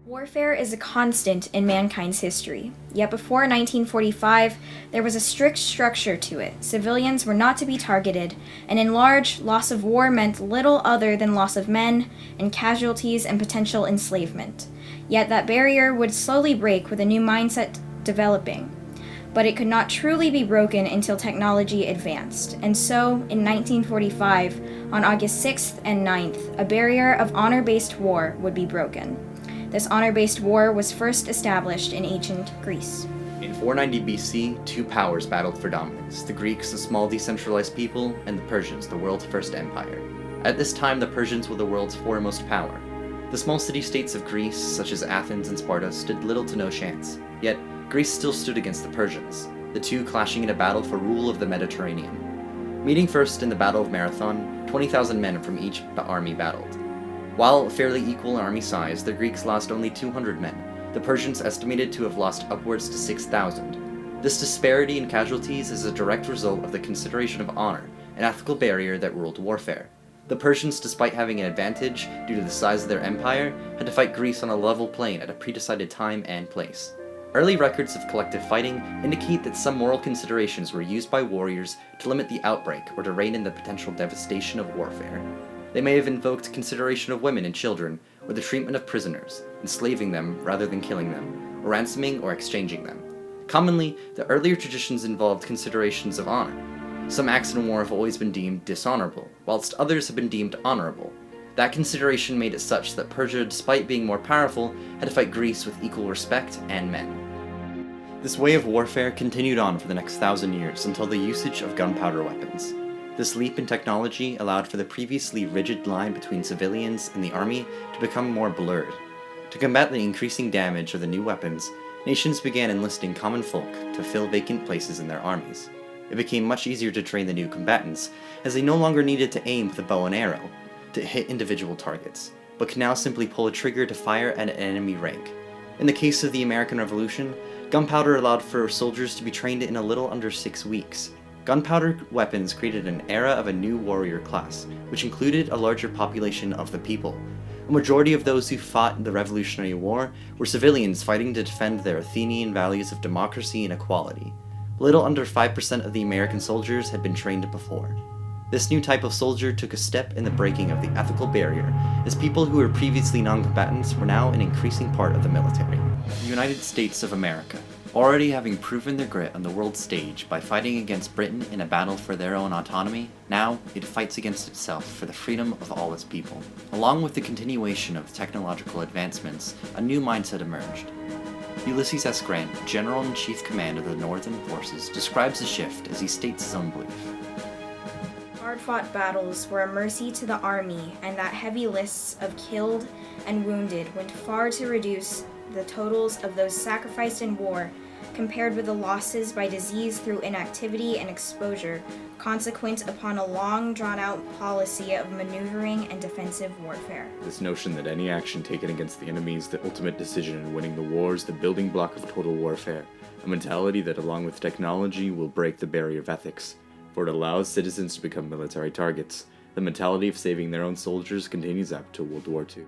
Warfare is a constant in mankind's history, yet before 1945, there was a strict structure to it. Civilians were not to be targeted, and in large, loss of war meant little other than loss of men and casualties and potential enslavement. Yet that barrier would slowly break with a new mindset developing. But it could not truly be broken until technology advanced. And so, in 1945, on August 6th and 9th, a barrier of honor-based war would be broken. This honor-based war was first established in ancient Greece. In 490 BC, two powers battled for dominance, the Greeks, a small decentralized people, and the Persians, the world's first empire. At this time, the Persians were the world's foremost power. The small city-states of Greece, such as Athens and Sparta, stood little to no chance. Yet, Greece still stood against the Persians, the two clashing in a battle for rule of the Mediterranean. Meeting first in the Battle of Marathon, 20,000 men from each army battled. While fairly equal in army size, the Greeks lost only 200 men, the Persians estimated to have lost upwards to 6,000. This disparity in casualties is a direct result of the consideration of honor, an ethical barrier that ruled warfare. The Persians, despite having an advantage due to the size of their empire, had to fight Greece on a level plane at a predecided time and place. Early records of collective fighting indicate that some moral considerations were used by warriors to limit the outbreak or to rein in the potential devastation of warfare. They may have invoked consideration of women and children, or the treatment of prisoners, enslaving them rather than killing them, or ransoming or exchanging them. Commonly, the earlier traditions involved considerations of honor. Some acts in war have always been deemed dishonorable, whilst others have been deemed honorable. That consideration made it such that Persia, despite being more powerful, had to fight Greece with equal respect and men. This way of warfare continued on for the next 1,000 years until the usage of gunpowder weapons. This leap in technology allowed for the previously rigid line between civilians and the army to become more blurred. To combat the increasing damage of the new weapons, nations began enlisting common folk to fill vacant places in their armies. It became much easier to train the new combatants, as they no longer needed to aim with a bow and arrow to hit individual targets, but could now simply pull a trigger to fire at an enemy rank. In the case of the American Revolution, gunpowder allowed for soldiers to be trained in a little under 6 weeks. Gunpowder weapons created an era of a new warrior class, which included a larger population of the people. A majority of those who fought in the Revolutionary War were civilians fighting to defend their Athenian values of democracy and equality. Little under 5% of the American soldiers had been trained before. This new type of soldier took a step in the breaking of the ethical barrier, as people who were previously non-combatants were now an increasing part of the military. The United States of America, already having proven their grit on the world stage by fighting against Britain in a battle for their own autonomy, now it fights against itself for the freedom of all its people. Along with the continuation of technological advancements, a new mindset emerged. Ulysses S. Grant, General-in-Chief Command of the Northern Forces, describes the shift as he states his own belief. Hard-fought battles were a mercy to the army, and that heavy lists of killed and wounded went far to reduce the totals of those sacrificed in war compared with the losses by disease through inactivity and exposure, consequent upon a long drawn-out policy of maneuvering and defensive warfare. This notion that any action taken against the enemy is the ultimate decision in winning the war is the building block of total warfare, a mentality that, along with technology, will break the barrier of ethics, for it allows citizens to become military targets. The mentality of saving their own soldiers continues up to World War II.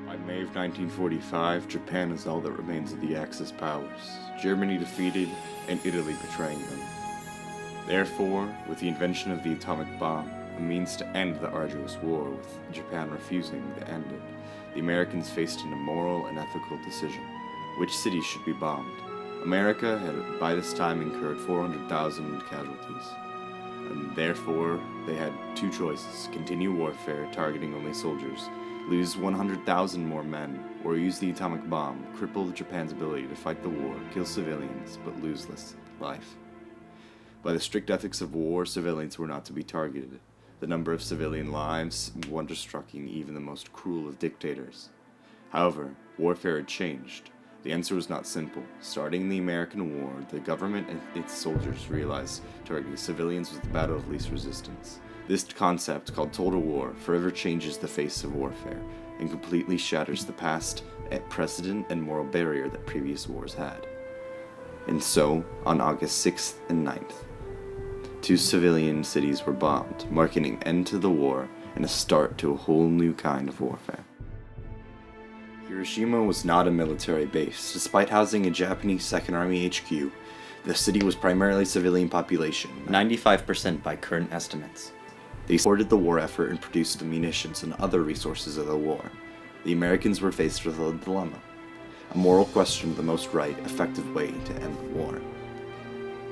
By May of 1945, Japan is all that remains of the Axis powers, Germany defeated and Italy betraying them. Therefore, with the invention of the atomic bomb, a means to end the arduous war, with Japan refusing to end it, the Americans faced an immoral and ethical decision. Which cities should be bombed? America had by this time incurred 400,000 casualties, and therefore they had two choices: continue warfare targeting only soldiers, lose 100,000 more men, or use the atomic bomb, cripple Japan's ability to fight the war, kill civilians, but lose less life. By the strict ethics of war, civilians were not to be targeted. The number of civilian lives wonder-striking even the most cruel of dictators. However, warfare had changed. The answer was not simple. Starting the American War, the government and its soldiers realized targeting civilians was the battle of least resistance. This concept, called total war, forever changes the face of warfare and completely shatters the past, precedent, and moral barrier that previous wars had. And so, on August 6th and 9th, two civilian cities were bombed, marking an end to the war and a start to a whole new kind of warfare. Hiroshima was not a military base. Despite housing a Japanese Second Army HQ, the city was primarily civilian population, 95% by current estimates. They supported the war effort and produced the munitions and other resources of the war. The Americans were faced with a dilemma, a moral question of the most right, effective way to end the war.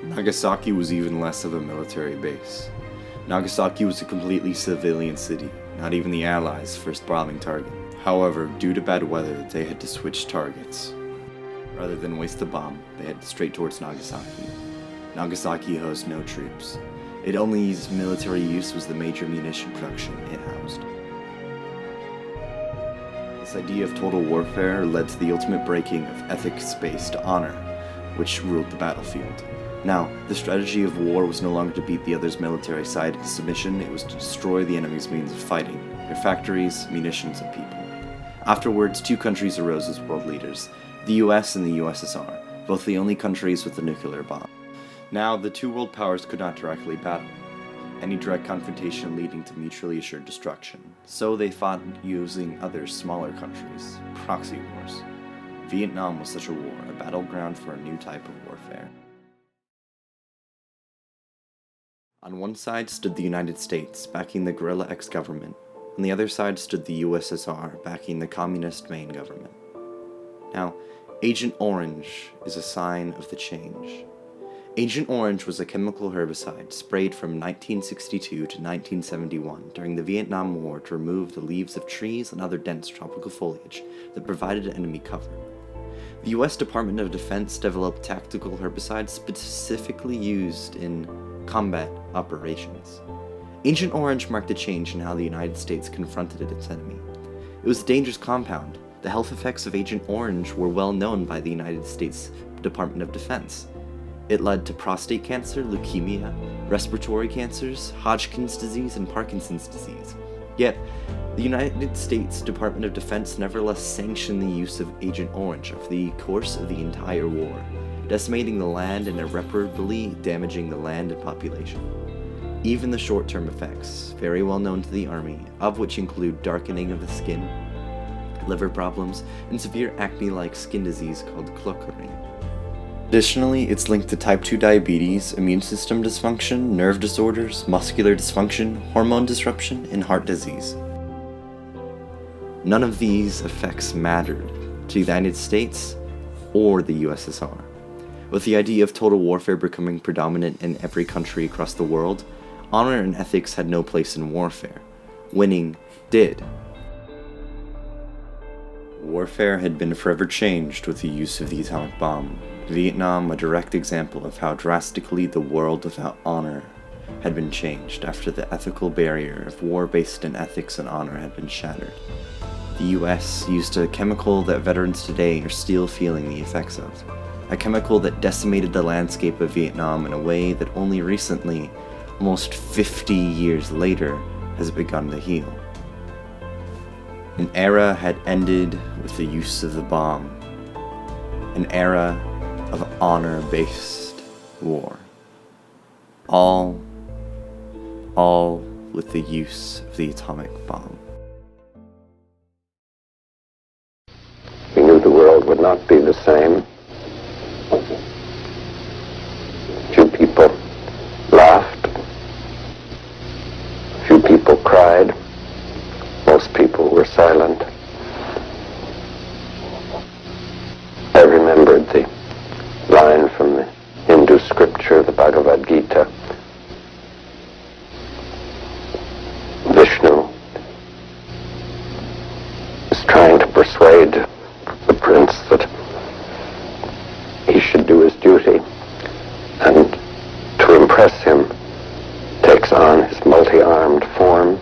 Nagasaki was even less of a military base. Nagasaki was a completely civilian city, not even the Allies' first bombing target. However, due to bad weather, they had to switch targets. Rather than waste a bomb, they headed straight towards Nagasaki. Nagasaki housed no troops. Its only military use was the major munition production it housed. This idea of total warfare led to the ultimate breaking of ethics-based honor, which ruled the battlefield. Now, the strategy of war was no longer to beat the other's military side into submission, it was to destroy the enemy's means of fighting, their factories, munitions, and people. Afterwards, two countries arose as world leaders, the US and the USSR, both the only countries with a nuclear bomb. Now, the two world powers could not directly battle, any direct confrontation leading to mutually assured destruction, so they fought using other smaller countries, proxy wars. Vietnam was such a war, a battleground for a new type of warfare. On one side stood the United States, backing the guerrilla ex-government. On the other side stood the USSR, backing the communist main government. Now, Agent Orange is a sign of the change. Agent Orange was a chemical herbicide sprayed from 1962 to 1971 during the Vietnam War to remove the leaves of trees and other dense tropical foliage that provided enemy cover. The US Department of Defense developed tactical herbicides specifically used in combat operations. Agent Orange marked a change in how the United States confronted its enemy. It was a dangerous compound. The health effects of Agent Orange were well known by the United States Department of Defense. It led to prostate cancer, leukemia, respiratory cancers, Hodgkin's disease, and Parkinson's disease. Yet, the United States Department of Defense nevertheless sanctioned the use of Agent Orange over the course of the entire war, decimating the land and irreparably damaging the land and population. Even the short-term effects, very well known to the Army, of which include darkening of the skin, liver problems, and severe acne-like skin disease called clocurin. Additionally, it's linked to type 2 diabetes, immune system dysfunction, nerve disorders, muscular dysfunction, hormone disruption, and heart disease. None of these effects mattered to the United States or the USSR. With the idea of total warfare becoming predominant in every country across the world, honor and ethics had no place in warfare. Winning did. Warfare had been forever changed with the use of the atomic bomb. Vietnam, a direct example of how drastically the world without honor had been changed after the ethical barrier of war based in ethics and honor had been shattered. The US used a chemical that veterans today are still feeling the effects of. A chemical that decimated the landscape of Vietnam in a way that only recently, almost 50 years later, has begun to heal. An era had ended with the use of the bomb. An era of honor-based war. All with the use of the atomic bomb. We knew the world would not be the same. Few people laughed. Few people cried. Most people were silent. I remembered the line from the Hindu scripture, the Bhagavad Gita. Vishnu is trying to persuade the prince that he should do his duty, and to impress him takes on his multi-armed form